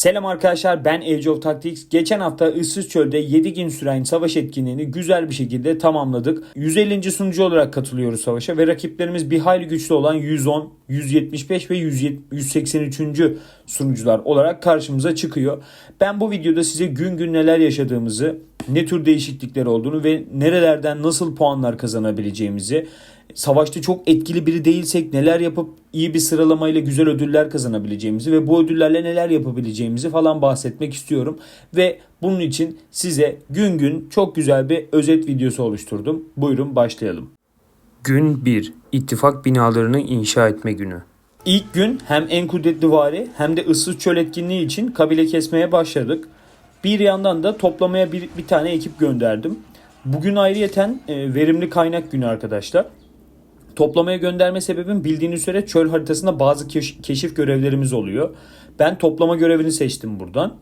Selam arkadaşlar, ben Age of Tactics. Geçen hafta Issız Çöl'de 7 gün süren savaş etkinliğini güzel bir şekilde tamamladık. 150. sunucu olarak katılıyoruz savaşa ve rakiplerimiz bir hayli güçlü olan 110, 175 ve 183. sunucular olarak karşımıza çıkıyor. Ben bu videoda size gün gün neler yaşadığımızı, ne tür değişiklikler olduğunu ve nerelerden nasıl puanlar kazanabileceğimizi, savaşta çok etkili biri değilsek neler yapıp iyi bir sıralamayla güzel ödüller kazanabileceğimizi ve bu ödüllerle neler yapabileceğimizi falan bahsetmek istiyorum. Ve bunun için size gün gün çok güzel bir özet videosu oluşturdum. Buyurun başlayalım. Gün 1. İttifak binalarını inşa etme günü. İlk gün hem en kudretli vari hem de ıssız çöl etkinliği için kabile kesmeye başladık. Bir yandan da toplamaya bir tane ekip gönderdim. Bugün ayrıyeten verimli kaynak günü arkadaşlar. Toplamaya gönderme sebebim bildiğiniz üzere çöl haritasında bazı keşif görevlerimiz oluyor. Ben toplama görevini seçtim buradan.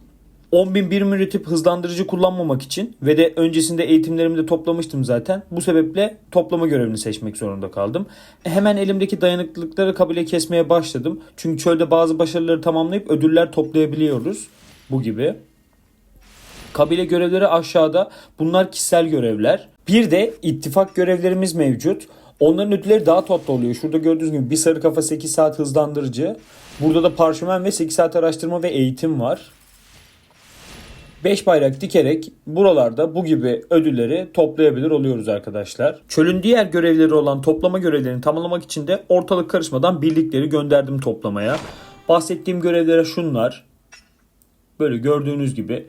10.000 birim üretip hızlandırıcı kullanmamak için ve de öncesinde eğitimlerimde toplamıştım zaten. Bu sebeple toplama görevini seçmek zorunda kaldım. Hemen elimdeki dayanıklılıkları kabile kesmeye başladım. Çünkü çölde bazı başarıları tamamlayıp ödüller toplayabiliyoruz. Bu gibi. Kabile görevleri aşağıda. Bunlar kişisel görevler. Bir de ittifak görevlerimiz mevcut. Onların ödülleri daha tatlı oluyor. Şurada gördüğünüz gibi bir sarı kafa 8 saat hızlandırıcı. Burada da parşömen ve 8 saat araştırma ve eğitim var. 5 bayrak dikerek buralarda bu gibi ödülleri toplayabilir oluyoruz arkadaşlar. Çölün diğer görevleri olan toplama görevlerini tamamlamak için de ortalık karışmadan birlikleri gönderdim toplamaya. Bahsettiğim görevlere şunlar. Böyle gördüğünüz gibi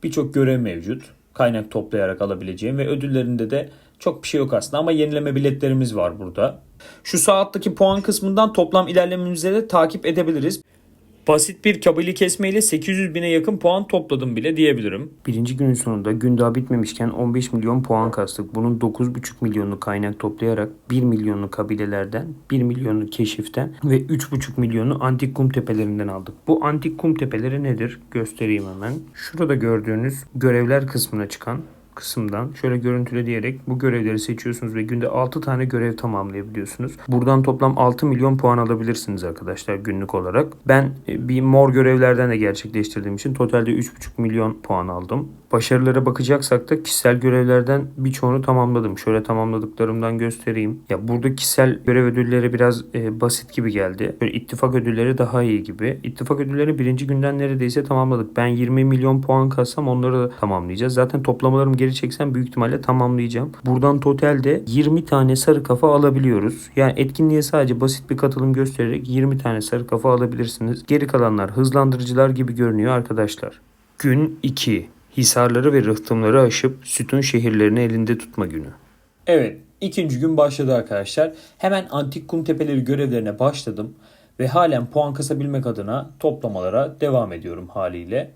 birçok görev mevcut. Kaynak toplayarak alabileceğim ve ödüllerinde de çok bir şey yok aslında ama yenileme biletlerimiz var burada. Şu sağ alttaki puan kısmından toplam ilerlememizi de takip edebiliriz. Basit bir kabile kesmeyle 800 bine yakın puan topladım bile diyebilirim. Birinci günün sonunda gün daha bitmemişken 15 milyon puan kastık. Bunun 9,5 milyonlu kaynak toplayarak 1 milyonlu kabilelerden, 1 milyonlu keşiften ve 3,5 milyonu antik kum tepelerinden aldık. Bu antik kum tepeleri nedir? Göstereyim hemen. Şurada gördüğünüz görevler kısmına çıkan kısımdan şöyle görüntüle diyerek bu görevleri seçiyorsunuz ve günde 6 tane görev tamamlayabiliyorsunuz. Buradan toplam 6 milyon puan alabilirsiniz arkadaşlar günlük olarak. Ben bir mor görevlerden de gerçekleştirdiğim için totalde 3,5 milyon puan aldım. Başarılara bakacaksak da kişisel görevlerden birçoğunu tamamladım. Şöyle tamamladıklarımdan göstereyim. Ya burada kişisel görev ödülleri biraz basit gibi geldi. Böyle ittifak ödülleri daha iyi gibi. İttifak ödüllerini birinci günden neredeyse tamamladık. Ben 20 milyon puan kassam onları da tamamlayacağız. Zaten toplamalarım geri çeksem büyük ihtimalle tamamlayacağım. Buradan totalde 20 tane sarı kafa alabiliyoruz. Yani etkinliğe sadece basit bir katılım göstererek 20 tane sarı kafa alabilirsiniz. Geri kalanlar hızlandırıcılar gibi görünüyor arkadaşlar. Gün 2. Hisarları ve rıhtımları aşıp sütun şehirlerini elinde tutma günü. Evet, ikinci gün başladı arkadaşlar. Hemen antik kum tepeleri görevlerine başladım. Ve halen puan kasabilmek adına toplamalara devam ediyorum haliyle.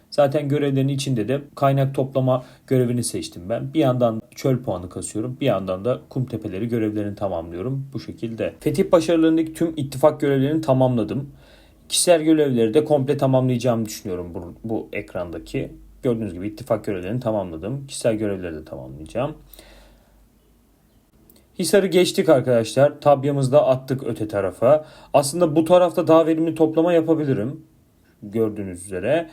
Zaten görevlerin içinde de kaynak toplama görevini seçtim ben. Bir yandan çöl puanı kasıyorum. Bir yandan da kum tepeleri görevlerini tamamlıyorum. Bu şekilde. Fetih başarılarındaki tüm ittifak görevlerini tamamladım. Kişisel görevleri de komple tamamlayacağımı düşünüyorum bu ekrandaki. Gördüğünüz gibi ittifak görevlerini tamamladım. Kişisel görevleri de tamamlayacağım. Hisar'ı geçtik arkadaşlar. Tabyamızı da attık öte tarafa. Aslında bu tarafta daha verimli toplama yapabilirim. Gördüğünüz üzere.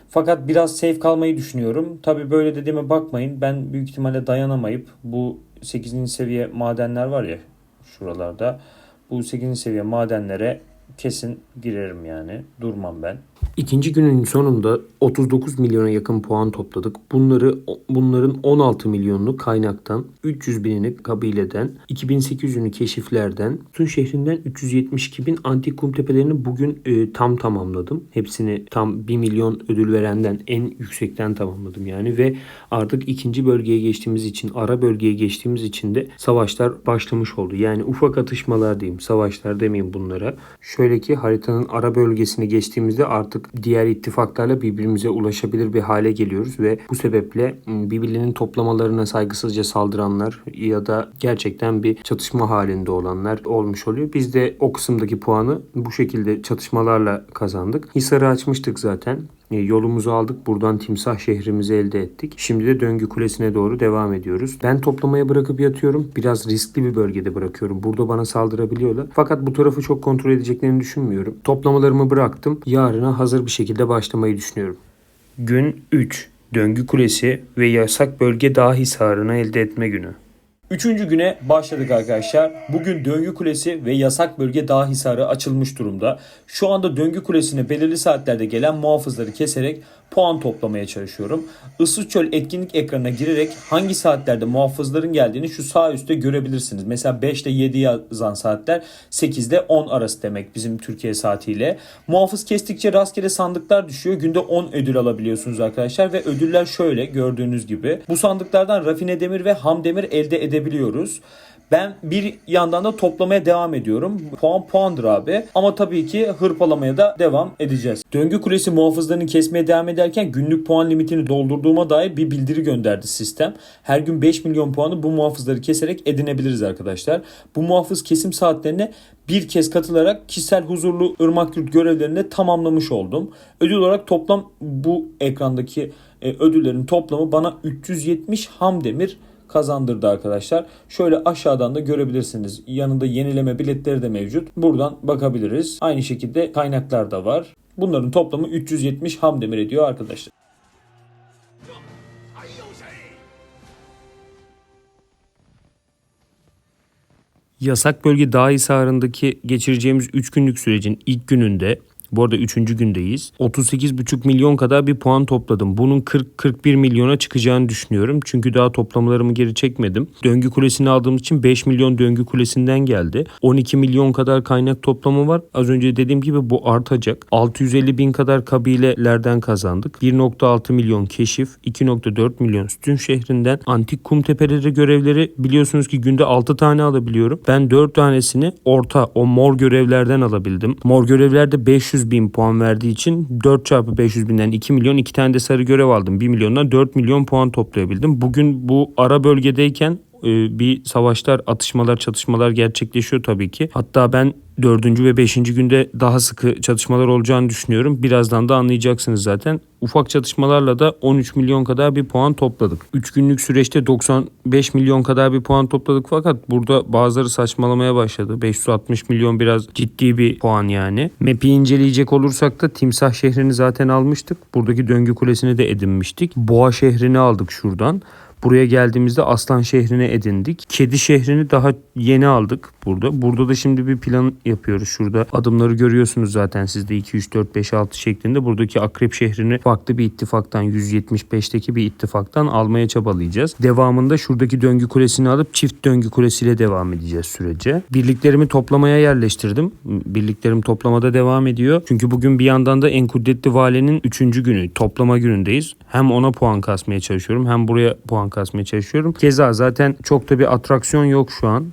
Fakat biraz safe kalmayı düşünüyorum. Tabii böyle dediğime bakmayın. Ben büyük ihtimalle dayanamayıp bu 8. seviye madenler var ya şuralarda. Bu 8. seviye madenlere kesin girerim yani. Durmam ben. İkinci günün sonunda 39 milyona yakın puan topladık. Bunların 16 milyonunu kaynaktan, 300 binini kabileden, 2800'ünü keşiflerden, Tun şehrinden 372 bin antik kum tepelerini bugün tam tamamladım. Hepsini tam 1 milyon ödül verenden en yüksekten tamamladım yani ve artık ikinci bölgeye geçtiğimiz için, ara bölgeye geçtiğimiz için de savaşlar başlamış oldu. Yani ufak atışmalar diyeyim, savaşlar demeyeyim bunlara. Şöyle ki haritanın ara bölgesini geçtiğimizde artık diğer ittifaklarla birbirimize ulaşabilir bir hale geliyoruz ve bu sebeple birbirlerinin toplamalarına saygısızca saldıranlar ya da gerçekten bir çatışma halinde olanlar olmuş oluyor. Biz de o kısımdaki puanı bu şekilde çatışmalarla kazandık. Hisar'ı açmıştık zaten. Yolumuzu aldık. Buradan Timsah şehrimizi elde ettik. Şimdi de Döngü Kulesi'ne doğru devam ediyoruz. Ben toplamaya bırakıp yatıyorum. Biraz riskli bir bölgede bırakıyorum. Burada bana saldırabiliyorlar. Fakat bu tarafı çok kontrol edeceklerini düşünmüyorum. Toplamalarımı bıraktım. Yarına hazır bir şekilde başlamayı düşünüyorum. Gün 3. Döngü Kulesi ve yasak bölge dağ hisarını elde etme günü. Üçüncü güne başladık arkadaşlar. Bugün Döngü Kulesi ve yasak bölge dağ hisarı açılmış durumda. Şu anda Döngü Kulesi'ne belirli saatlerde gelen muhafızları keserek puan toplamaya çalışıyorum. Issız Çöl etkinlik ekranına girerek hangi saatlerde muhafızların geldiğini şu sağ üstte görebilirsiniz. Mesela 5 ile 7 yazan saatler 8 ile 10 arası demek bizim Türkiye saatiyle. Muhafız kestikçe rastgele sandıklar düşüyor. Günde 10 ödül alabiliyorsunuz arkadaşlar ve ödüller şöyle gördüğünüz gibi. Bu sandıklardan rafine demir ve ham demir elde edebiliyoruz. Ben bir yandan da toplamaya devam ediyorum. Puan puandır abi. Ama tabii ki hırpalamaya da devam edeceğiz. Döngü Kulesi muhafızlarını kesmeye devam ederken günlük puan limitini doldurduğuma dair bir bildiri gönderdi sistem. Her gün 5 milyon puanı bu muhafızları keserek edinebiliriz arkadaşlar. Bu muhafız kesim saatlerine bir kez katılarak kişisel huzurlu ırmak yurt görevlerini tamamlamış oldum. Ödül olarak toplam bu ekrandaki ödüllerin toplamı bana 370 ham demir kazandırdı arkadaşlar. Şöyle aşağıdan da görebilirsiniz. Yanında yenileme biletleri de mevcut. Buradan bakabiliriz. Aynı şekilde kaynaklar da var. Bunların toplamı 370 ham demir ediyor arkadaşlar. Yasak bölge dağ hisarındaki geçireceğimiz 3 günlük sürecin ilk gününde, bu arada 3. gündeyiz, 38,5 milyon kadar bir puan topladım. Bunun 40-41 milyona çıkacağını düşünüyorum. Çünkü daha toplamalarımı geri çekmedim. Döngü Kulesi'ni aldığım için 5 milyon Döngü Kulesi'nden geldi. 12 milyon kadar kaynak toplamı var. Az önce dediğim gibi bu artacak. 650 bin kadar kabilelerden kazandık. 1,6 milyon keşif, 2,4 milyon Sütün şehrinden. Antik kum tepeleri görevleri biliyorsunuz ki günde 6 tane alabiliyorum. Ben 4 tanesini o mor görevlerden alabildim. Mor görevlerde 500 bin puan verdiği için 4 çarpı 500 binden 2 milyon, 2 tane de sarı görev aldım. 1 milyondan 4 milyon puan toplayabildim. Bugün bu ara bölgedeyken bir savaşlar, atışmalar, çatışmalar gerçekleşiyor tabii ki. Hatta ben 4. ve 5. günde daha sıkı çatışmalar olacağını düşünüyorum. Birazdan da anlayacaksınız zaten. Ufak çatışmalarla da 13 milyon kadar bir puan topladık. 3 günlük süreçte 95 milyon kadar bir puan topladık fakat burada bazıları saçmalamaya başladı. 560 milyon biraz ciddi bir puan yani. Map'i inceleyecek olursak da Timsah şehrini zaten almıştık. Buradaki Döngü Kulesi'ni de edinmiştik. Boğa şehrini aldık şuradan. Buraya geldiğimizde Aslan şehrini edindik. Kedi şehrini daha yeni aldık burada. Burada da şimdi bir plan yapıyoruz. Şurada adımları görüyorsunuz zaten siz de 2, 3, 4, 5, 6 şeklinde. Buradaki Akrep şehrini farklı bir ittifaktan, 175'teki bir ittifaktan almaya çabalayacağız. Devamında şuradaki Döngü Kulesi'ni alıp çift Döngü Kulesi'yle devam edeceğiz sürece. Birliklerimi toplamaya yerleştirdim. Birliklerim toplamada devam ediyor. Çünkü bugün bir yandan da En Kudretli Vali'nin 3. günü, toplama günündeyiz. Hem ona puan kasmaya çalışıyorum hem buraya puan kasmaya çalışıyorum. Keza zaten çok da bir atraksiyon yok şu an.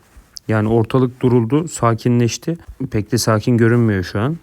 Yani ortalık duruldu, sakinleşti. Pek de sakin görünmüyor şu an.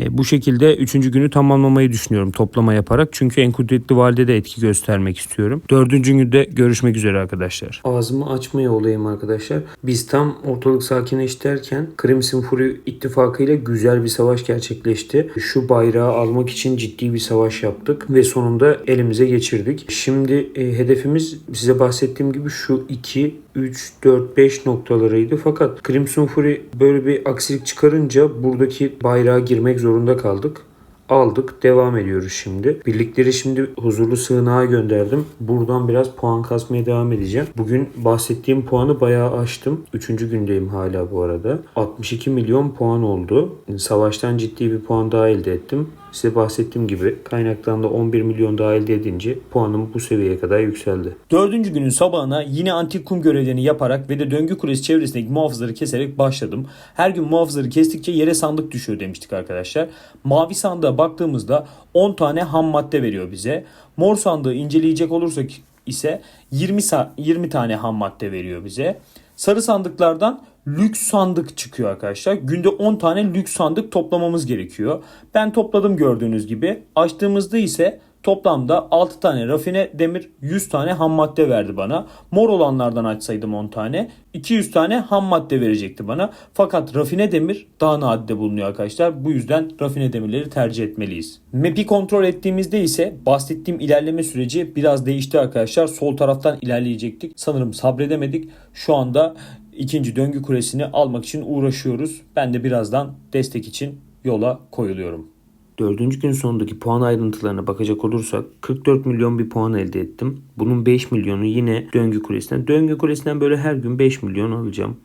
Bu şekilde 3. günü tamamlamayı düşünüyorum toplama yaparak. Çünkü En Kudretli Valide de etki göstermek istiyorum. 4. günde görüşmek üzere arkadaşlar. Ağzımı açmaya olayım arkadaşlar. Biz tam ortalık sakinleşti derken Crimson Fury ittifakıyla güzel bir savaş gerçekleşti. Şu bayrağı almak için ciddi bir savaş yaptık ve sonunda elimize geçirdik. Şimdi hedefimiz size bahsettiğim gibi şu 2, 3, 4, 5 noktalarıydı. Fakat Crimson Fury böyle bir aksilik çıkarınca buradaki bayrağa girmek zorunda kaldık. Aldık. Devam ediyoruz şimdi. Birlikleri şimdi huzurlu sığınağa gönderdim. Buradan biraz puan kasmaya devam edeceğim. Bugün bahsettiğim puanı bayağı aştım. 3. gündeyim hala bu arada. 62 milyon puan oldu. Savaştan ciddi bir puan daha elde ettim. Size bahsettiğim gibi kaynaktan da 11 milyon daha elde edince puanım bu seviyeye kadar yükseldi. 4. günün sabahına yine antik kum görevlerini yaparak ve de Döngü Kulesi çevresindeki muhafızları keserek başladım. Her gün muhafızları kestikçe yere sandık düşüyor demiştik arkadaşlar. Mavi sandığa baktığımızda 10 tane ham madde veriyor bize. Mor sandığı inceleyecek olursak ise 20 tane ham madde veriyor bize. Sarı sandıklardan lüks sandık çıkıyor arkadaşlar. Günde 10 tane lüks sandık toplamamız gerekiyor. Ben topladım gördüğünüz gibi. Açtığımızda ise Toplamda 6 tane rafine demir, 100 tane ham madde verdi bana. Mor olanlardan açsaydım 10 tane 200 tane ham madde verecekti bana. Fakat rafine demir daha nadide bulunuyor arkadaşlar. Bu yüzden rafine demirleri tercih etmeliyiz. Map'i kontrol ettiğimizde ise bahsettiğim ilerleme süreci biraz değişti arkadaşlar. Sol taraftan ilerleyecektik. Sanırım sabredemedik. Şu anda ikinci döngü kulesini almak için uğraşıyoruz. Ben de birazdan destek için yola koyuluyorum. Dördüncü gün sonundaki puan ayrıntılarına bakacak olursak 44 milyon bir puan elde ettim. Bunun 5 milyonu yine döngü kulesinden. Döngü kulesinden böyle her gün 5 milyon alacağım.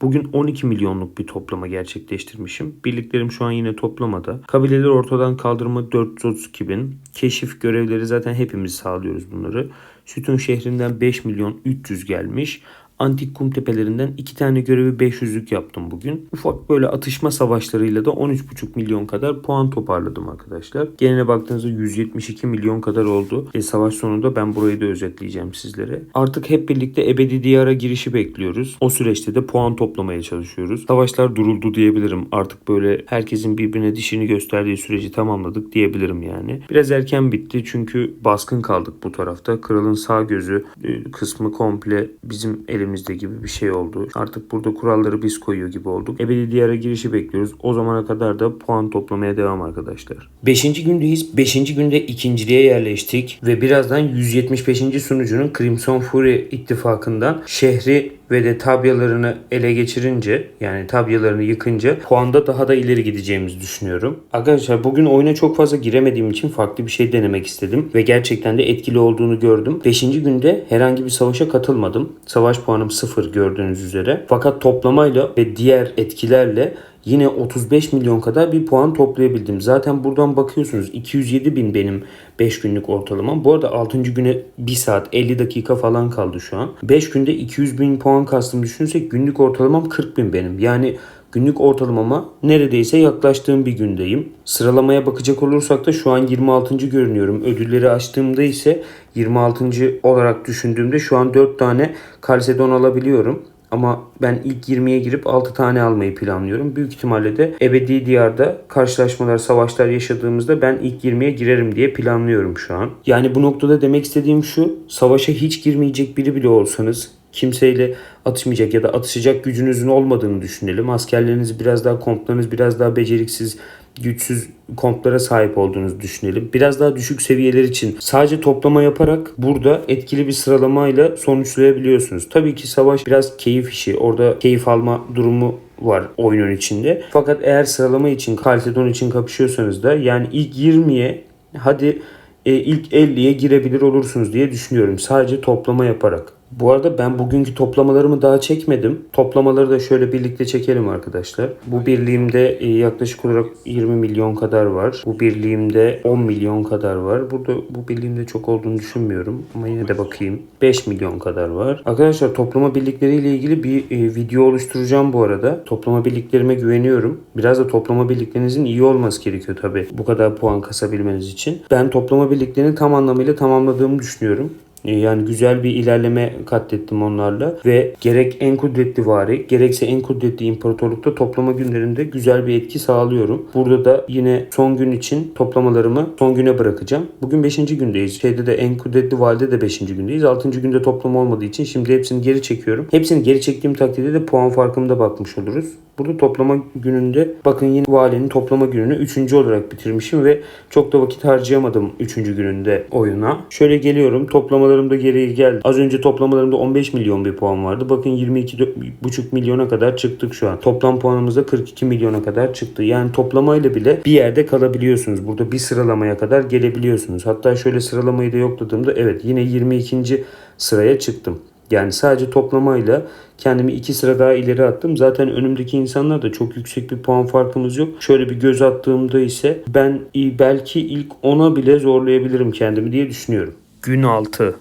Bugün 12 milyonluk bir toplama gerçekleştirmişim. Birliklerim şu an yine toplamada. Kabileleri ortadan kaldırma 432 bin. Keşif görevleri zaten hepimiz sağlıyoruz bunları. Sütun şehrinden 5 milyon 300 gelmiş. Antik kum tepelerinden 2 tane görevi 500'lük yaptım bugün. Ufak böyle atışma savaşlarıyla da 13,5 milyon kadar puan toparladım arkadaşlar. Geneline baktığınızda 172 milyon kadar oldu. Savaş sonunda ben burayı da özetleyeceğim sizlere. Artık hep birlikte ebedi diyara girişi bekliyoruz. O süreçte de puan toplamaya çalışıyoruz. Savaşlar duruldu diyebilirim. Artık böyle herkesin birbirine dişini gösterdiği süreci tamamladık diyebilirim yani. Biraz erken bitti çünkü baskın kaldık bu tarafta. Kralın sağ gözü kısmı komple bizim elimizde gibi bir şey oldu. Artık burada kuralları biz koyuyor gibi olduk. Ebedi diyara girişi bekliyoruz. O zamana kadar da puan toplamaya devam arkadaşlar. 5. gündeyiz. 5. günde ikinciliğe yerleştik ve birazdan 175. sunucunun Crimson Fury ittifakından şehri ve de tabyalarını ele geçirince, yani tabyalarını yıkınca puanda daha da ileri gideceğimizi düşünüyorum. Arkadaşlar bugün oyuna çok fazla giremediğim için farklı bir şey denemek istedim ve gerçekten de etkili olduğunu gördüm. 5. günde herhangi bir savaşa katılmadım. Savaş puanım 0 gördüğünüz üzere. Fakat toplamayla ve diğer etkilerle yine 35 milyon kadar bir puan toplayabildim. Zaten buradan bakıyorsunuz 207 bin benim 5 günlük ortalamam. Bu arada 6. güne 1 saat 50 dakika falan kaldı şu an. 5 günde 200 bin puan kastım düşünürsek günlük ortalamam 40 bin benim. Yani günlük ortalamama neredeyse yaklaştığım bir gündeyim. Sıralamaya bakacak olursak da şu an 26. görünüyorum. Ödülleri açtığımda ise 26. olarak düşündüğümde şu an 4 tane Kalsedon alabiliyorum. Ama ben ilk 20'ye girip 6 tane almayı planlıyorum. Büyük ihtimalle de ebedi diyarda karşılaşmalar, savaşlar yaşadığımızda ben ilk 20'ye girerim diye planlıyorum şu an. Yani bu noktada demek istediğim şu: savaşa hiç girmeyecek biri bile olsanız, kimseyle atışmayacak ya da atışacak gücünüzün olmadığını düşünelim. Askerleriniz biraz daha, komplarınız biraz daha beceriksiz, güçsüz komplara sahip olduğunuzu düşünelim. Biraz daha düşük seviyeler için sadece toplama yaparak burada etkili bir sıralamayla sonuçlayabiliyorsunuz. Tabii ki savaş biraz keyif işi. Orada keyif alma durumu var oyunun içinde. Fakat eğer sıralama için, Kalsedon için kapışıyorsanız da yani ilk 20'ye, hadi ilk 50'ye girebilir olursunuz diye düşünüyorum. Sadece toplama yaparak. Bu arada ben bugünkü toplamalarımı daha çekmedim. Toplamaları da şöyle birlikte çekelim arkadaşlar. Bu birliğimde yaklaşık olarak 20 milyon kadar var. Bu birliğimde 10 milyon kadar var. Burada bu birliğimde çok olduğunu düşünmüyorum. Ama yine de bakayım. 5 milyon kadar var. Arkadaşlar toplama birlikleriyle ilgili bir video oluşturacağım bu arada. Toplama birliklerime güveniyorum. Biraz da toplama birliklerinizin iyi olması gerekiyor tabii. Bu kadar puan kasabilmeniz için. Ben toplama birliklerini tam anlamıyla tamamladığımı düşünüyorum. Yani güzel bir ilerleme katlettim onlarla ve gerek en kudretli vari gerekse en kudretli imparatorlukta toplama günlerinde güzel bir etki sağlıyorum. Burada da yine son gün için toplamalarımı son güne bırakacağım. Bugün 5. gündeyiz. Şeyde de en kudretli valide de 5. gündeyiz. 6. günde toplama olmadığı için şimdi hepsini geri çekiyorum. Hepsini geri çektiğim takdirde de puan farkımda bakmış oluruz. Burada toplama gününde bakın yine valinin toplama gününü 3. olarak bitirmişim ve çok da vakit harcayamadım 3. gününde oyuna. Şöyle geliyorum, toplamalarım da geriye geldi. Az önce toplamalarımda 15 milyon bir puan vardı. Bakın 22,5 milyona kadar çıktık şu an. Toplam puanımız da 42 milyona kadar çıktı. Yani toplamayla bile bir yerde kalabiliyorsunuz. Burada bir sıralamaya kadar gelebiliyorsunuz. Hatta şöyle sıralamayı da yokladığımda evet yine 22. sıraya çıktım. Yani sadece toplamayla kendimi 2 sıra daha ileri attım. Zaten önümdeki insanlar da çok yüksek bir puan farkımız yok. Şöyle bir göz attığımda ise ben belki ilk 10'a bile zorlayabilirim kendimi diye düşünüyorum. Gün 6.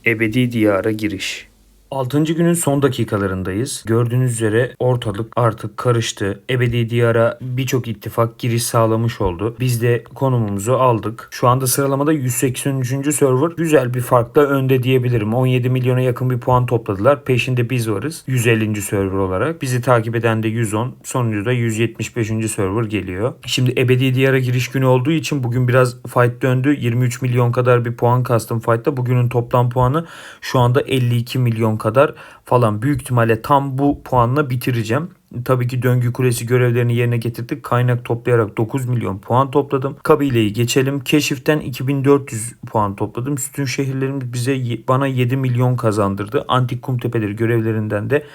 Ebedi diyara giriş. 6. günün son dakikalarındayız. Gördüğünüz üzere ortalık artık karıştı. Ebedi Diyar'a birçok ittifak giriş sağlamış oldu. Biz de konumumuzu aldık. Şu anda sıralamada 183. server. Güzel bir farkla önde diyebilirim. 17 milyona yakın bir puan topladılar. Peşinde biz varız. 150. server olarak. Bizi takip eden de 110. Sonuncu da 175. server geliyor. Şimdi Ebedi Diyar'a giriş günü olduğu için bugün biraz fight döndü. 23 milyon kadar bir puan kastım fight'ta. Bugünün toplam puanı şu anda 52 milyon kadar falan. Büyük ihtimalle tam bu puanla bitireceğim. Tabii ki döngü kulesi görevlerini yerine getirdik. Kaynak toplayarak 9 milyon puan topladım. Kabileyi geçelim. Keşiften 2400 puan topladım. Sütun şehirlerimiz bana 7 milyon kazandırdı. Antik kum tepeleri görevlerinden de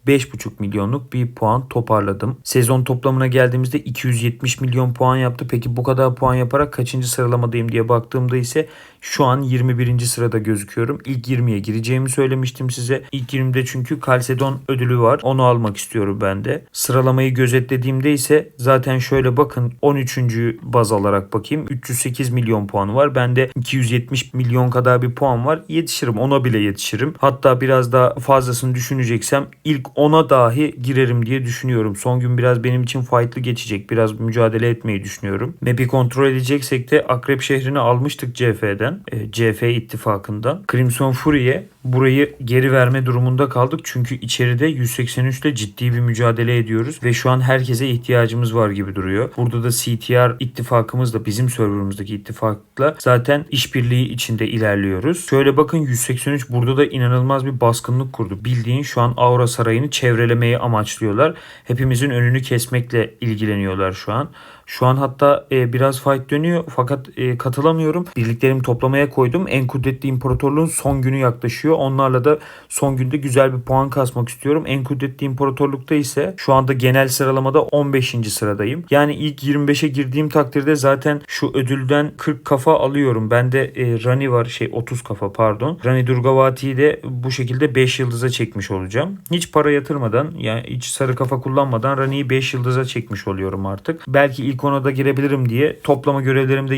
5,5 milyonluk bir puan toparladım. Sezon toplamına geldiğimizde 270 milyon puan yaptı. Peki bu kadar puan yaparak kaçıncı sıralamadayım diye baktığımda ise şu an 21. sırada gözüküyorum. İlk 20'ye gireceğimi söylemiştim size. İlk 20'de çünkü Kalsedon ödülü var. Onu almak istiyorum ben de. Sıralamayı gözetlediğimde ise zaten şöyle bakın 13. baz alarak bakayım. 308 milyon puanı var. Bende 270 milyon kadar bir puan var. Yetişirim. Ona bile yetişirim. Hatta biraz daha fazlasını düşüneceksem ilk 10'a dahi girerim diye düşünüyorum. Son gün biraz benim için fight'lı geçecek. Biraz mücadele etmeyi düşünüyorum. Map'i kontrol edeceksek de Akrep şehrini almıştık CF'den. CF ittifakından. Crimson Fury'ye burayı geri verme durumunda kaldık. Çünkü içeride 183 ile ciddi bir mücadele ediyoruz. Ve şu an herkese ihtiyacımız var gibi duruyor. Burada da CTR ittifakımızla bizim serverımızdaki ittifakla zaten işbirliği içinde ilerliyoruz. Şöyle bakın 183 burada da inanılmaz bir baskınlık kurdu. Bildiğin şu an Aura Sarayı'nı çevrelemeyi amaçlıyorlar. Hepimizin önünü kesmekle ilgileniyorlar şu an. Şu an hatta biraz fight dönüyor fakat katılamıyorum. Birliklerimi toplamaya koydum. En kudretli imparatorluğun son günü yaklaşıyor. Onlarla da son günde güzel bir puan kasmak istiyorum. En kudretli imparatorlukta ise şu anda genel sıralamada 15. sıradayım. Yani ilk 25'e girdiğim takdirde zaten şu ödülden 40 kafa alıyorum. Bende Rani var 30 kafa pardon. Rani Durgavati'yi de bu şekilde 5 yıldıza çekmiş olacağım. Hiç para yatırmadan yani hiç sarı kafa kullanmadan Rani'yi 5 yıldıza çekmiş oluyorum artık. Belki ilk ona da girebilirim diye toplama görevlerimi de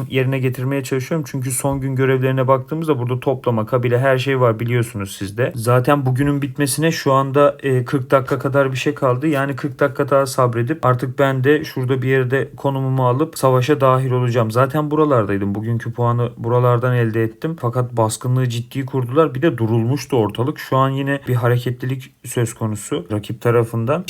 yerine getirmeye çalışıyorum. Çünkü son gün görevlerine baktığımızda burada toplama, kabile her şey var biliyorsunuz siz de. Zaten bugünün bitmesine şu anda 40 dakika kadar bir şey kaldı. Yani 40 dakika daha sabredip artık ben de şurada bir yerde konumumu alıp savaşa dahil olacağım. Zaten buralardaydım. Bugünkü puanı buralardan elde ettim. Fakat baskınlığı ciddi kurdular. Bir de durulmuştu ortalık. Şu an yine bir hareketlilik söz konusu rakip tarafından.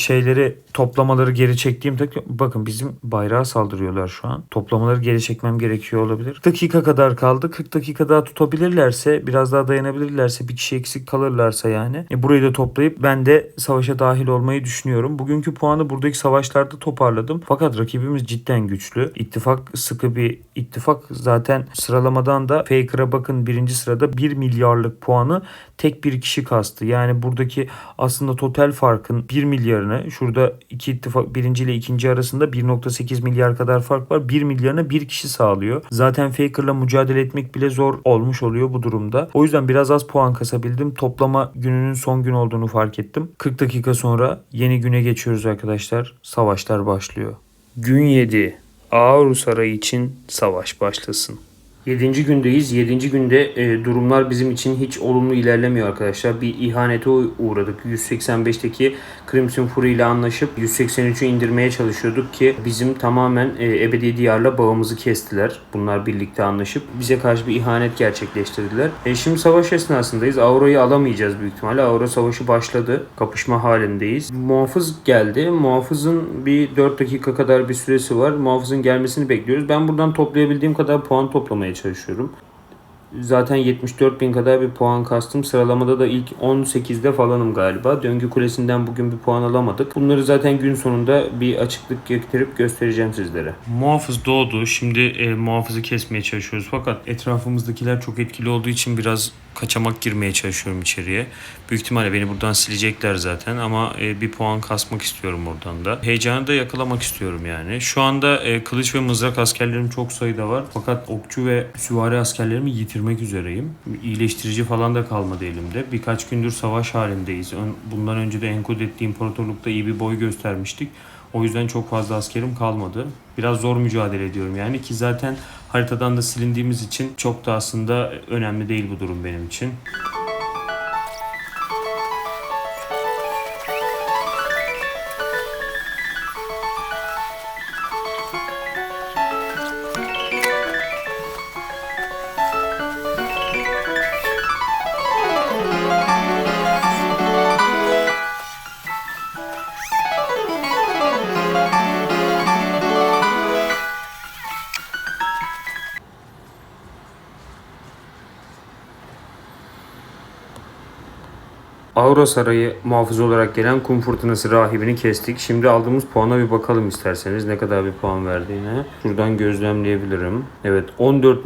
Toplamaları geri çektiğim bakın bizim bayrağa saldırıyorlar şu an. Toplamaları geri çekmem gerekiyor olabilir. Dakika kadar kaldı. 40 dakika daha tutabilirlerse, biraz daha dayanabilirlerse, bir kişi eksik kalırlarsa yani. Burayı da toplayıp ben de savaşa dahil olmayı düşünüyorum. Bugünkü puanı buradaki savaşlarda toparladım. Fakat rakibimiz cidden güçlü. İttifak sıkı bir ittifak. Zaten sıralamadan da Faker'a bakın 1. sırada 1 milyarlık puanı tek bir kişi kastı. Yani buradaki aslında total farkın 1 milyarını şurada iki ittifak 1. ile 2. arasında 1,8 milyar kadar fark var. 1 milyarını bir kişi sağlıyor. Zaten Faker'la mücadele etmek bile zor olmuş oluyor bu durumda. O yüzden biraz az puan kasabildim. Toplama gününün son gün olduğunu fark ettim. 40 dakika sonra yeni güne geçiyoruz arkadaşlar. Savaşlar başlıyor. Gün 7. Ağrı Sarayı için savaş başlasın. 7. gündeyiz. 7. günde durumlar bizim için hiç olumlu ilerlemiyor arkadaşlar. Bir ihanete uğradık. 185'teki Crimson Fury ile anlaşıp 183'ü indirmeye çalışıyorduk ki bizim tamamen Ebedi Diyar'la bağımızı kestiler. Bunlar birlikte anlaşıp bize karşı bir ihanet gerçekleştirdiler. Şimdi savaş esnasındayız. Aura'yı alamayacağız büyük ihtimalle. Aura savaşı başladı. Kapışma halindeyiz. Muhafız geldi. Muhafızın bir 4 dakika kadar bir süresi var. Muhafızın gelmesini bekliyoruz. Ben buradan toplayabildiğim kadar puan toplamaya çalışıyorum. Zaten 74.000 kadar bir puan kastım. Sıralamada da ilk 18'de falanım galiba. Döngü kulesinden bugün bir puan alamadık. Bunları zaten gün sonunda bir açıklık getirip göstereceğim sizlere. Muhafız doğdu. Şimdi muhafızı kesmeye çalışıyoruz. Fakat etrafımızdakiler çok etkili olduğu için biraz kaçamak girmeye çalışıyorum içeriye. Büyük ihtimalle beni buradan silecekler zaten ama bir puan kasmak istiyorum oradan da. Heyecanı da yakalamak istiyorum yani. Şu anda kılıç ve mızrak askerlerim çok sayıda var. Fakat okçu ve süvari askerlerimi yitirmek üzereyim. İyileştirici falan da kalmadı elimde. Birkaç gündür savaş halindeyiz. Bundan önce de en kudretli imparatorlukta iyi bir boy göstermiştik. O yüzden çok fazla askerim kalmadı. Biraz zor mücadele ediyorum yani ki zaten haritadan da silindiğimiz için çok da aslında önemli değil bu durum benim için. Aura Sarayı muhafızı olarak gelen kum fırtınası rahibini kestik. Şimdi aldığımız puana bir bakalım isterseniz. Ne kadar bir puan verdiğine. Şuradan gözlemleyebilirim. Evet 14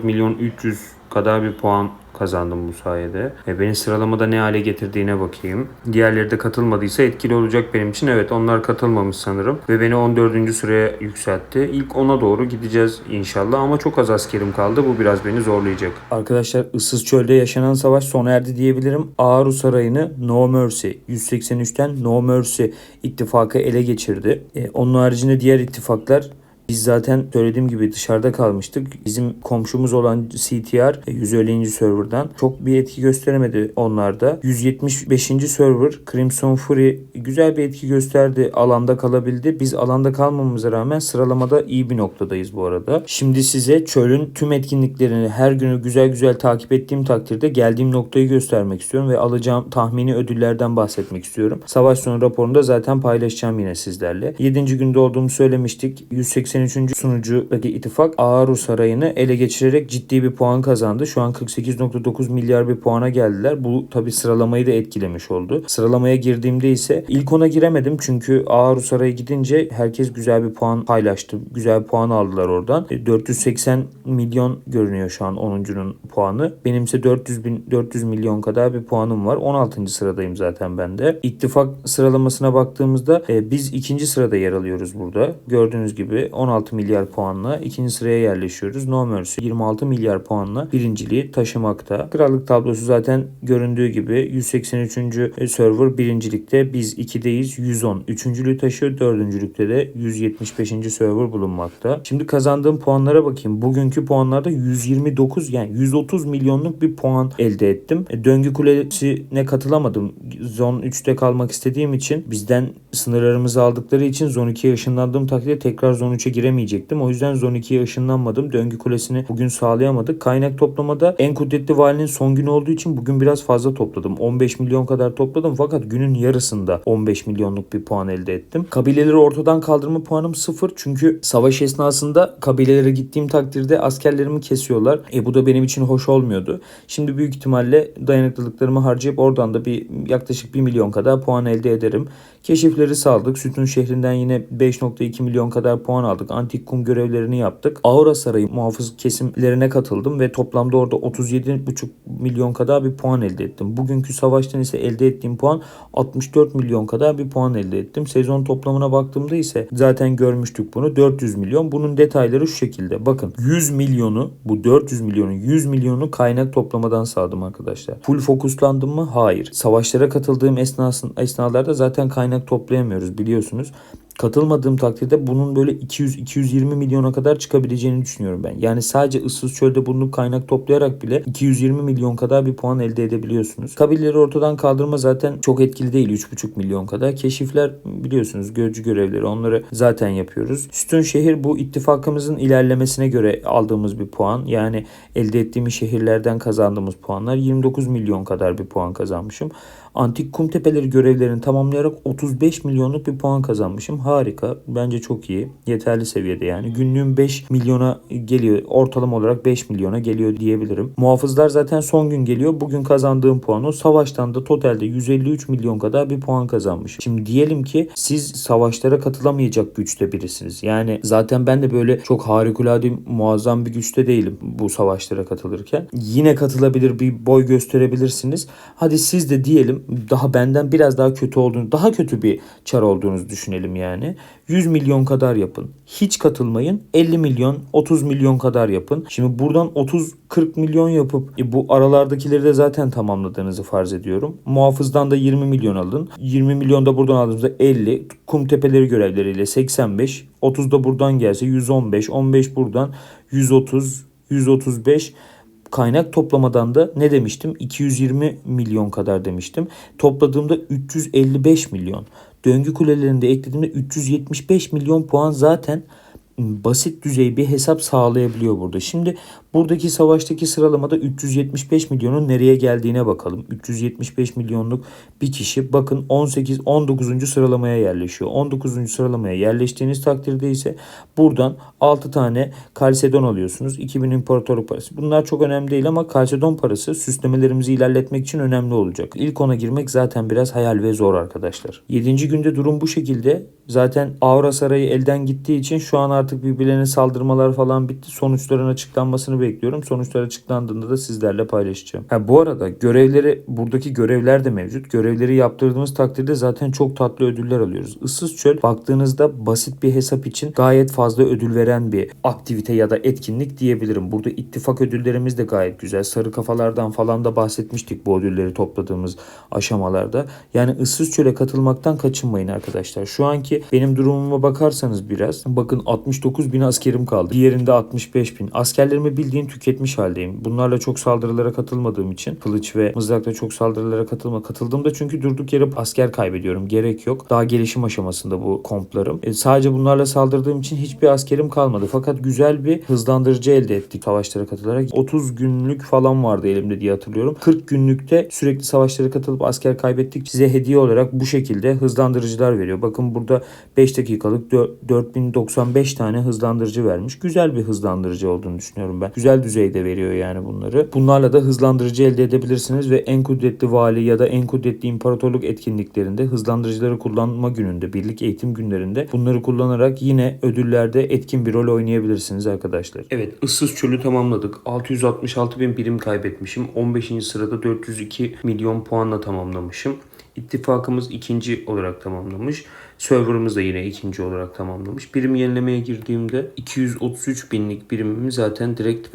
milyon 300 kadar bir puan kazandım bu sayede. Beni sıralamada ne hale getirdiğine bakayım. Diğerleri de katılmadıysa etkili olacak benim için. Evet onlar katılmamış sanırım. Ve beni 14. sıraya yükseltti. İlk 10'a doğru gideceğiz inşallah ama çok az askerim kaldı. Bu biraz beni zorlayacak. Arkadaşlar ıssız çölde yaşanan savaş sona erdi diyebilirim. Ağrı Sarayı'nı No Mercy 183'ten No Mercy ittifakı ele geçirdi. Onun haricinde diğer ittifaklar biz zaten söylediğim gibi dışarıda kalmıştık. Bizim komşumuz olan CTR 150. serverdan çok bir etki gösteremedi onlarda. 175. server Crimson Fury güzel bir etki gösterdi. Alanda kalabildi. Biz alanda kalmamamıza rağmen sıralamada iyi bir noktadayız bu arada. Şimdi size çölün tüm etkinliklerini her günü güzel güzel takip ettiğim takdirde geldiğim noktayı göstermek istiyorum ve alacağım tahmini ödüllerden bahsetmek istiyorum. Savaş sonu raporunda zaten paylaşacağım yine sizlerle. 7. günde olduğumu söylemiştik. 183. sunucudaki ittifak Ağrı Sarayı'nı ele geçirerek ciddi bir puan kazandı. Şu an 48.9 milyar bir puana geldiler. Bu tabi sıralamayı da etkilemiş oldu. Sıralamaya girdiğimde ise ilk 10'a giremedim çünkü Ağrı Sarayı gidince herkes güzel bir puan paylaştı. Güzel bir puan aldılar oradan. 480 milyon görünüyor şu an 10'uncunun puanı. Benimse 400 milyon kadar bir puanım var. 16. sıradayım zaten ben de. İttifak sıralamasına baktığımızda biz 2. sırada yer alıyoruz burada. Gördüğünüz gibi 16 milyar puanla 2. sıraya yerleşiyoruz. No Mercy 26 milyar puanla birinciliği taşımakta. Krallık tablosu zaten göründüğü gibi 183. server birincilikte, biz 2'deyiz 110. Üçüncülüğü taşıyor. 4. de 175. server bulunmakta. Şimdi kazandığım puanlara bakayım. Bugünkü puanlarda 129 yani 130 milyonluk bir puan elde ettim. Döngü kulesine katılamadım. Zon 3'te kalmak istediğim için bizden sınırlarımızı aldıkları için Zon 2'ye ışınlandığım takdirde tekrar Zon 3'e giremeyecektim. O yüzden Zon 2'ye ışınlanmadım. Döngü kulesini bugün sağlayamadık. Kaynak toplamada en kudretli valinin son günü olduğu için bugün biraz fazla topladım. 15 milyon kadar topladım fakat günün yarısında 15 milyonluk bir puan elde ettim. Kabileleri ortadan kaldırma puanım 0 çünkü savaş esnasında kabilelere gittiğim takdirde askerlerimi kesiyorlar. Bu da benim için hoş olmuyordu. Şimdi büyük ihtimalle dayanıklılıklarımı harcayıp oradan da yaklaşık 1 milyon kadar puan elde ederim. Keşifleri saldık. Sütun şehrinden yine 5.2 milyon kadar puan aldık. Antik kum görevlerini yaptık. Aura Sarayı muhafız kesimlerine katıldım ve toplamda orada 37.5 milyon kadar bir puan elde ettim. Bugünkü savaştan ise elde ettiğim puan 64 milyon kadar bir puan elde ettim. Sezon toplamına baktığımda ise zaten görmüştük bunu. 400 milyon. Bunun detayları şu şekilde. Bakın 100 milyonu, bu 400 milyonu 100 milyonu kaynak toplamadan sağladım arkadaşlar. Full fokuslandım mı? Hayır. Savaşlara katıldığım esnalarda zaten kaynak toplayamıyoruz biliyorsunuz. Katılmadığım takdirde bunun böyle 200-220 milyona kadar çıkabileceğini düşünüyorum ben. Yani sadece ıssız çölde bulunup kaynak toplayarak bile 220 milyon kadar bir puan elde edebiliyorsunuz. Kabileleri ortadan kaldırma zaten çok etkili değil. 3,5 milyon kadar. Keşifler biliyorsunuz gözcü görevleri, onları zaten yapıyoruz. Sütun şehir bu ittifakımızın ilerlemesine göre aldığımız bir puan. Yani elde ettiğimiz şehirlerden kazandığımız puanlar 29 milyon kadar bir puan kazanmışım. Antik kum tepeleri görevlerini tamamlayarak 35 milyonluk bir puan kazanmışım. Harika. Bence çok iyi. Yeterli seviyede yani. Günlüğüm 5 milyona geliyor. Ortalama olarak 5 milyona geliyor diyebilirim. Muhafızlar zaten son gün geliyor. Bugün kazandığım puan o. Savaştan da totalde 153 milyon kadar bir puan kazanmış. Şimdi diyelim ki siz savaşlara katılamayacak güçte birisiniz. Yani zaten ben de böyle çok harikulade muazzam bir güçte değilim bu savaşlara katılırken. Yine katılabilir bir boy gösterebilirsiniz. Hadi siz de diyelim daha benden biraz daha kötü olduğunu, daha kötü bir çar olduğunuzu düşünelim yani. 100 milyon kadar yapın. Hiç katılmayın. 50 milyon, 30 milyon kadar yapın. Şimdi buradan 30-40 milyon yapıp bu aralardakileri de zaten tamamladığınızı farz ediyorum. Muhafızdan da 20 milyon alın. 20 milyon da buradan aldığımızda 50. Kum tepeleri görevleriyle 85. 30 da buradan gelse 115. 15 buradan 130, 135. Kaynak toplamadan da ne demiştim? 220 milyon kadar demiştim. Topladığımda 355 milyon. Döngü kulelerinde eklediğimde 375 milyon puan zaten basit düzey bir hesap sağlayabiliyor burada. Şimdi Buradaki savaştaki sıralamada 375 milyonun nereye geldiğine bakalım. 375 milyonluk bir kişi bakın 19. sıralamaya yerleşiyor. 19. sıralamaya yerleştiğiniz takdirde ise buradan 6 tane Kalsedon alıyorsunuz. 2000 imparatorluk parası. Bunlar çok önemli değil ama Kalsedon parası süslemelerimizi ilerletmek için önemli olacak. İlk ona girmek zaten biraz hayal ve zor arkadaşlar. 7. günde durum bu şekilde. Zaten Aura Sarayı elden gittiği için şu an artık birbirlerine saldırmalar falan bitti. Sonuçların açıklanmasını bekliyorum. Sonuçlar açıklandığında da sizlerle paylaşacağım. Bu arada buradaki görevler de mevcut. Görevleri yaptırdığımız takdirde zaten çok tatlı ödüller alıyoruz. Issız Çöl baktığınızda basit bir hesap için gayet fazla ödül veren bir aktivite ya da etkinlik diyebilirim. Burada ittifak ödüllerimiz de gayet güzel. Sarı kafalardan falan da bahsetmiştik bu ödülleri topladığımız aşamalarda. Yani Issız Çöl'e katılmaktan kaçınmayın arkadaşlar. Şu anki benim durumuma bakarsanız biraz bakın 69 bin askerim kaldı. Diğerinde 65 bin. Askerlerimi bildiğin tüketmiş haldeyim. Bunlarla çok saldırılara katılmadığım için kılıç ve mızrakla çok saldırılara katıldığımda çünkü durduk yere asker kaybediyorum. Gerek yok. Daha gelişim aşamasında bu komplarım. Sadece bunlarla saldırdığım için hiçbir askerim kalmadı. Fakat güzel bir hızlandırıcı elde ettik savaşlara katılarak. 30 günlük falan vardı elimde diye hatırlıyorum. 40 günlükte sürekli savaşlara katılıp asker kaybettik. Size hediye olarak bu şekilde hızlandırıcılar veriyor. Bakın burada 5 dakikalık 4095 tane hızlandırıcı vermiş. Güzel bir hızlandırıcı olduğunu düşünüyorum ben. Güzel düzeyde veriyor yani bunları. Bunlarla da hızlandırıcı elde edebilirsiniz ve en kudretli vali ya da en kudretli imparatorluk etkinliklerinde hızlandırıcıları kullanma gününde, birlik eğitim günlerinde bunları kullanarak yine ödüllerde etkin bir rol oynayabilirsiniz arkadaşlar. Evet, Issız Çölü tamamladık. 666 bin birim kaybetmişim. 15. sırada 402 milyon puanla tamamlamışım. İttifakımız ikinci olarak tamamlamış. Server'ımız da yine ikinci olarak tamamlamış. Birim yenilemeye girdiğimde 233 binlik birimimi zaten direkt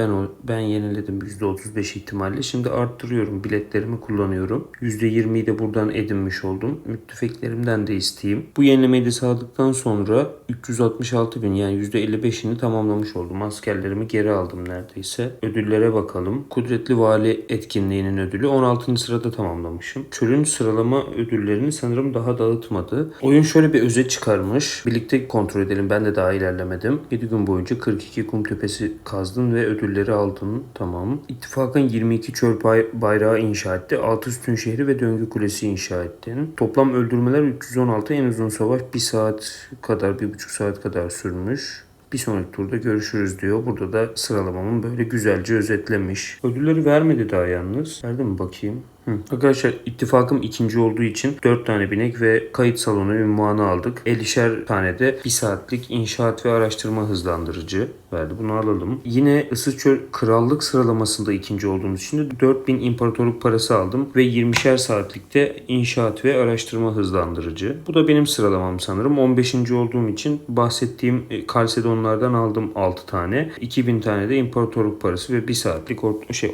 ben yeniledim %35 ihtimalle. Şimdi arttırıyorum. Biletlerimi kullanıyorum. %20'yi de buradan edinmiş oldum. Müttefiklerimden de isteyeyim. Bu yenilemeyi de sağladıktan sonra 366 bin yani %55'ini tamamlamış oldum. Askerlerimi geri aldım neredeyse. Ödüllere bakalım. Kudretli Vali etkinliğinin ödülü 16. sırada tamamlamışım. Çölün sıralama ödüllerini sanırım daha dağıtmadı. Oyun şöyle bir özet çıkarmış. Birlikte kontrol edelim. Ben de daha ilerlemedim. 7 gün boyunca 42 kum tepesi kazdın ve ödülleri aldın. Tamam. İttifakın 22 çöl bayrağı inşa etti. 6 sütun şehri ve döngü kulesi inşa ettin. Toplam öldürmeler 316. En uzun savaş 1 saat kadar, 1,5 saat kadar sürmüş. Bir sonraki turda görüşürüz diyor. Burada da sıralamamın böyle güzelce özetlemiş. Ödülleri vermedi daha yalnız. Verdi mi bakayım? Arkadaşlar ittifakım ikinci olduğu için 4 tane binek ve kayıt salonu ünvanı aldık. 50'şer tane de 1 saatlik inşaat ve araştırma hızlandırıcı verdi. Bunu alalım. Yine Issız Çöl krallık sıralamasında ikinci olduğumuz için de 4000 imparatorluk parası aldım ve 20'şer saatlikte inşaat ve araştırma hızlandırıcı. Bu da benim sıralamam sanırım. 15. olduğum için bahsettiğim Kalsedonlardan aldım 6 tane. 2000 tane de imparatorluk parası ve 1 saatlik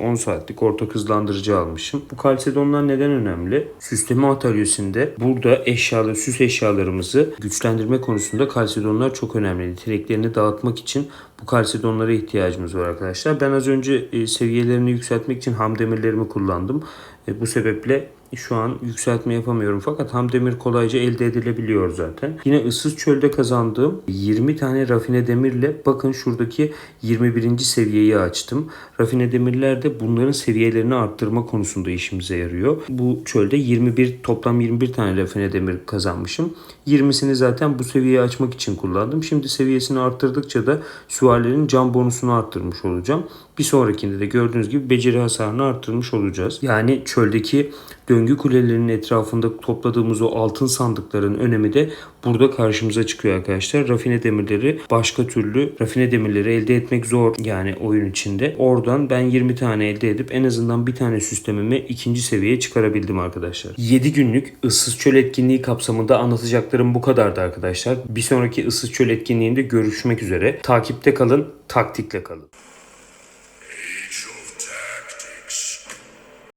10 saatlik ortak hızlandırıcı almışım. Bu Kalsedonlar neden önemli? Süsleme atölyesinde burada süs eşyalarımızı güçlendirme konusunda Kalsedonlar çok önemli. Niteliklerini dağıtmak için bu Kalsedonlara ihtiyacımız var arkadaşlar. Ben az önce seviyelerini yükseltmek için ham demirlerimi kullandım. Bu sebeple şu an yükseltme yapamıyorum fakat ham demir kolayca elde edilebiliyor zaten. Yine Issız Çöl'de kazandığım 20 tane rafine demirle bakın şuradaki 21. seviyeyi açtım. Rafine demirler de bunların seviyelerini arttırma konusunda işimize yarıyor. Bu çölde toplam 21 tane rafine demir kazanmışım. 20'sini zaten bu seviyeyi açmak için kullandım. Şimdi seviyesini arttırdıkça da süvarilerin can bonusunu arttırmış olacağım. Bir sonrakinde de gördüğünüz gibi beceri hasarını arttırmış olacağız. Yani çöldeki döngü kulelerinin etrafında topladığımız o altın sandıkların önemi de burada karşımıza çıkıyor arkadaşlar. Rafine demirleri elde etmek zor yani oyun içinde. Oradan ben 20 tane elde edip en azından bir tane süslememi ikinci seviyeye çıkarabildim arkadaşlar. 7 günlük Issız Çöl etkinliği kapsamında anlatacaklarım bu kadardı arkadaşlar. Bir sonraki Issız Çöl etkinliğinde görüşmek üzere. Takipte kalın, taktikle kalın.